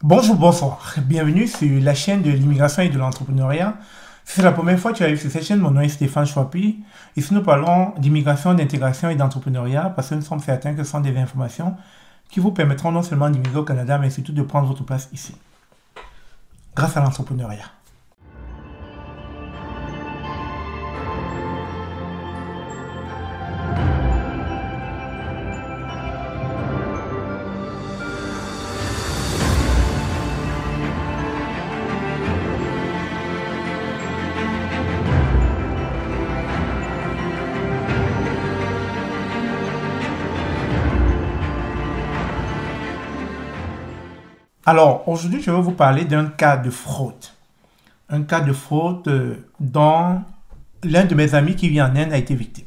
Bonjour, bonsoir. Bienvenue sur la chaîne de l'immigration et de l'entrepreneuriat. Si c'est la première fois que tu arrives sur cette chaîne, mon nom est Stéphane Chouapi. Ici, nous parlons d'immigration, d'intégration et d'entrepreneuriat parce que nous sommes certains que ce sont des informations qui vous permettront non seulement d'immigrer au Canada, mais surtout de prendre votre place ici, grâce à l'entrepreneuriat. Alors, aujourd'hui, je vais vous parler d'un cas de fraude. Un cas de fraude dont l'un de mes amis qui vit en Inde a été victime.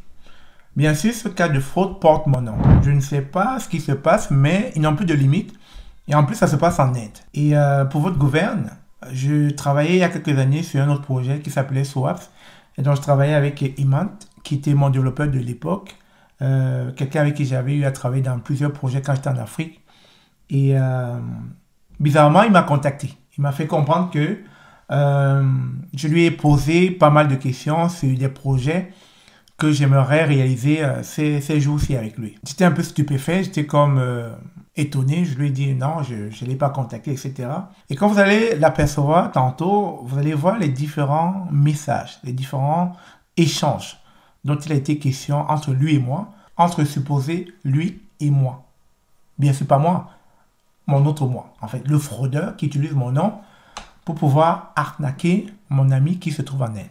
Bien sûr, ce cas de fraude porte mon nom. Je ne sais pas ce qui se passe, mais ils n'ont plus de limite. Et en plus, ça se passe en Inde. Et pour votre gouverne, je travaillais il y a quelques années sur un autre projet qui s'appelait Swaps. Et donc, je travaillais avec Imant, qui était mon développeur de l'époque. Quelqu'un avec qui j'avais eu à travailler dans plusieurs projets quand j'étais en Afrique. Et bizarrement, il m'a contacté. Il m'a fait comprendre que je lui ai posé pas mal de questions sur des projets que j'aimerais réaliser ces jours-ci avec lui. J'étais un peu stupéfait, j'étais comme étonné. Je lui ai dit non, je ne l'ai pas contacté, etc. Et quand vous allez l'apercevoir tantôt, vous allez voir les différents messages, les différents échanges dont il a été question entre lui et moi, entre supposé lui et moi. Bien sûr, pas moi. Mon autre moi, en fait, le fraudeur qui utilise mon nom pour pouvoir arnaquer mon ami qui se trouve en Inde.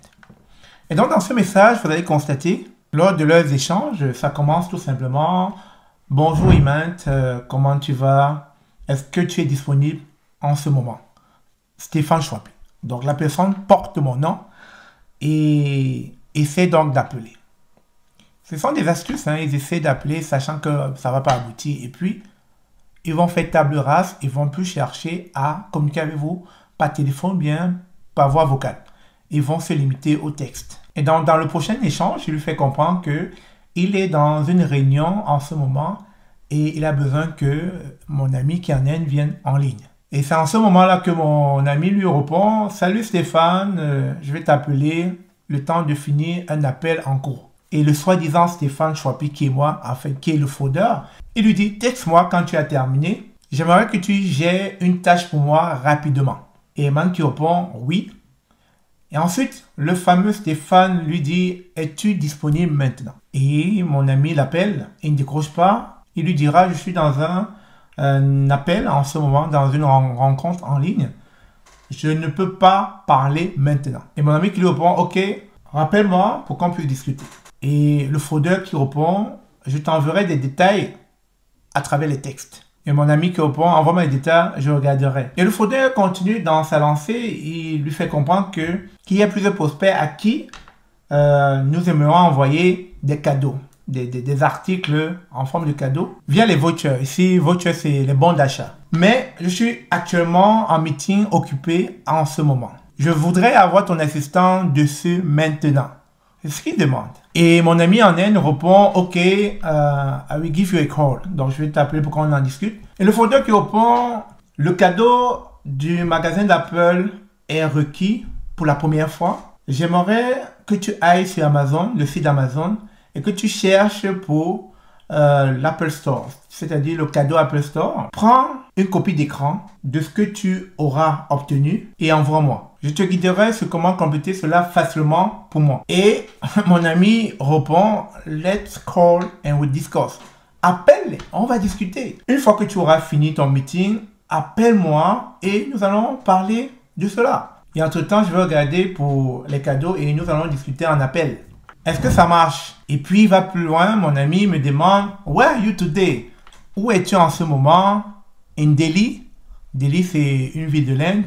Et donc, dans ce message, vous allez constater, lors de leurs échanges, ça commence tout simplement « Bonjour Imant, comment tu vas? Est-ce que tu es disponible en ce moment ?» Stéphane Chouapi. Donc, la personne porte mon nom et essaie donc d'appeler. Ce sont des astuces, hein, ils essaient d'appeler sachant que ça ne va pas aboutir. Et puis, ils vont faire table rase, ils vont plus chercher à communiquer avec vous par téléphone, bien par voix vocale. Ils vont se limiter au texte. Et donc, dans le prochain échange, je lui fais comprendre qu'il est dans une réunion en ce moment et il a besoin que mon ami qui est en Inde vienne en ligne. Et c'est en ce moment-là que mon ami lui répond « Salut Stéphane, je vais t'appeler le temps de finir un appel en cours. » Et le soi-disant Stéphane Chouapi, qui est moi, en fait, qui est le fraudeur, il lui dit, texte-moi quand tu as terminé. J'aimerais que tu gères une tâche pour moi rapidement. Et Eman qui répond, oui. Et ensuite, le fameux Stéphane lui dit, es-tu disponible maintenant? Et mon ami l'appelle, il ne décroche pas. Il lui dira, je suis dans un appel en ce moment, dans une rencontre en ligne. Je ne peux pas parler maintenant. Et mon ami qui lui répond, ok, rappelle-moi pour qu'on puisse discuter. Et le fraudeur qui répond, je t'enverrai des détails à travers les textes. Et mon ami qui répond, envoie-moi les détails, je regarderai. Et le fraudeur continue dans sa lancée, il lui fait comprendre qu'il y a plusieurs prospects à qui nous aimerions envoyer des cadeaux, des articles en forme de cadeaux via les vouchers. Ici, vouchers, c'est les bons d'achat. Mais je suis actuellement en meeting occupé en ce moment. Je voudrais avoir ton assistant dessus maintenant. C'est ce qu'il demande. Et mon ami en Inde répond, ok, I will give you a call. Donc, je vais t'appeler pour qu'on en discute. Et le fraudeur qui répond, le cadeau du magasin d'Apple est requis pour la première fois. J'aimerais que tu ailles sur Amazon, le site d'Amazon, et que tu cherches pour l'Apple Store, c'est-à-dire le cadeau Apple Store. Prends une copie d'écran de ce que tu auras obtenu et envoie-moi. Je te guiderai sur comment compléter cela facilement pour moi. Et mon ami répond, let's call and we discuss. Appelle, on va discuter. Une fois que tu auras fini ton meeting, appelle-moi et nous allons parler de cela. Et entre-temps, je vais regarder pour les cadeaux et nous allons discuter en appel. Est-ce que ça marche? Et puis, il va plus loin, mon ami me demande, where are you today? Où es-tu en ce moment? In Delhi. Delhi, c'est une ville de l'Inde.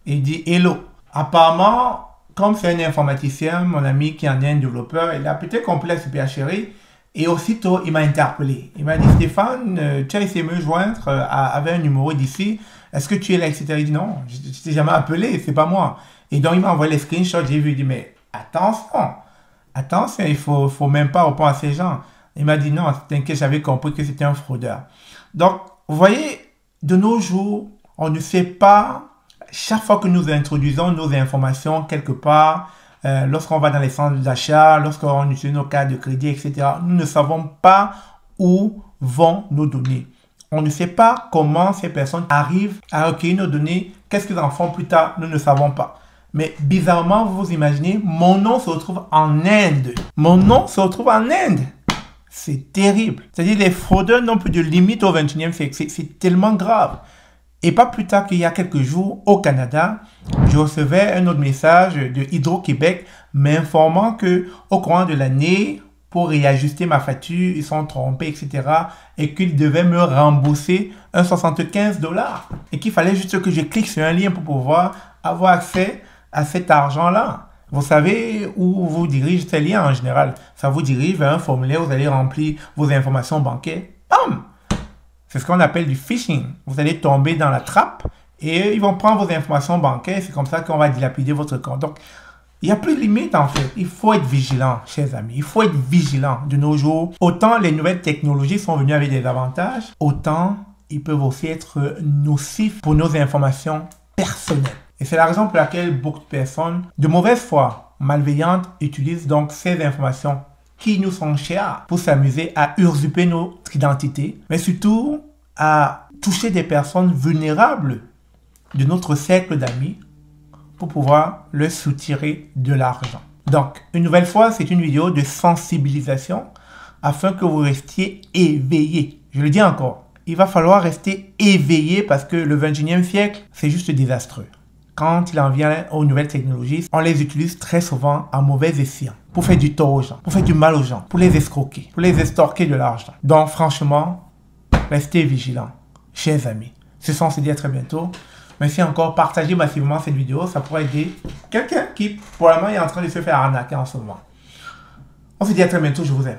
Et il dit hello. Apparemment, comme c'est un informaticien, mon ami qui en est un développeur, il a peut-être compris la supercherie. Et aussitôt, il m'a interpellé. Il m'a dit, Stéphane, tu as essayé de me joindre avec un numéro d'ici. Est-ce que tu es là, etc. Il dit non, je ne t'ai jamais appelé, c'est pas moi. Et donc, il m'a envoyé les screenshots. J'ai vu, il dit, mais attention, il faut même pas répondre à ces gens. Il m'a dit non, t'inquiète, j'avais compris que c'était un fraudeur. Donc, vous voyez, de nos jours, On ne sait pas, chaque fois que nous introduisons nos informations quelque part, lorsqu'on va dans les centres d'achat, lorsqu'on utilise nos cartes de crédit, etc., nous ne savons pas où vont nos données. On ne sait pas comment ces personnes arrivent à recueillir nos données. Qu'est-ce qu'ils en font plus tard? Nous ne savons pas. Mais bizarrement, vous vous imaginez, mon nom se retrouve en Inde. Mon nom se retrouve en Inde. C'est terrible. C'est-à-dire les fraudeurs n'ont plus de limite au 21e siècle. C'est tellement grave. Et pas plus tard qu'il y a quelques jours, au Canada, je recevais un autre message de Hydro-Québec m'informant que au courant de l'année, pour réajuster ma facture, ils sont trompés, etc. Et qu'ils devaient me rembourser un 75 $. Et qu'il fallait juste que je clique sur un lien pour pouvoir avoir accès à cet argent-là. Vous savez où vous dirige ces liens en général. Ça vous dirige vers un formulaire, vous allez remplir vos informations bancaires. Bam! C'est ce qu'on appelle du phishing. Vous allez tomber dans la trappe et ils vont prendre vos informations bancaires. C'est comme ça qu'on va dilapider votre compte. Donc, il n'y a plus de limite en fait. Il faut être vigilant, chers amis. Il faut être vigilant de nos jours. Autant les nouvelles technologies sont venues avec des avantages, autant ils peuvent aussi être nocifs pour nos informations personnelles. Et c'est la raison pour laquelle beaucoup de personnes de mauvaise foi, malveillantes, utilisent donc ces informations qui nous sont chères pour s'amuser à usurper notre identité, mais surtout à toucher des personnes vulnérables de notre cercle d'amis pour pouvoir leur soutirer de l'argent. Donc, une nouvelle fois, c'est une vidéo de sensibilisation afin que vous restiez éveillés. Je le dis encore, il va falloir rester éveillé parce que le 21e siècle, c'est juste désastreux. Quand il en vient aux nouvelles technologies, on les utilise très souvent à mauvais escient pour faire du tort aux gens, pour faire du mal aux gens, pour les escroquer, pour les extorquer de l'argent. Donc franchement, restez vigilants, chers amis. Ce sont, on se dit à très bientôt. Merci encore, partagez massivement cette vidéo, ça pourrait aider quelqu'un qui probablement est en train de se faire arnaquer en ce moment. On se dit à très bientôt, je vous aime.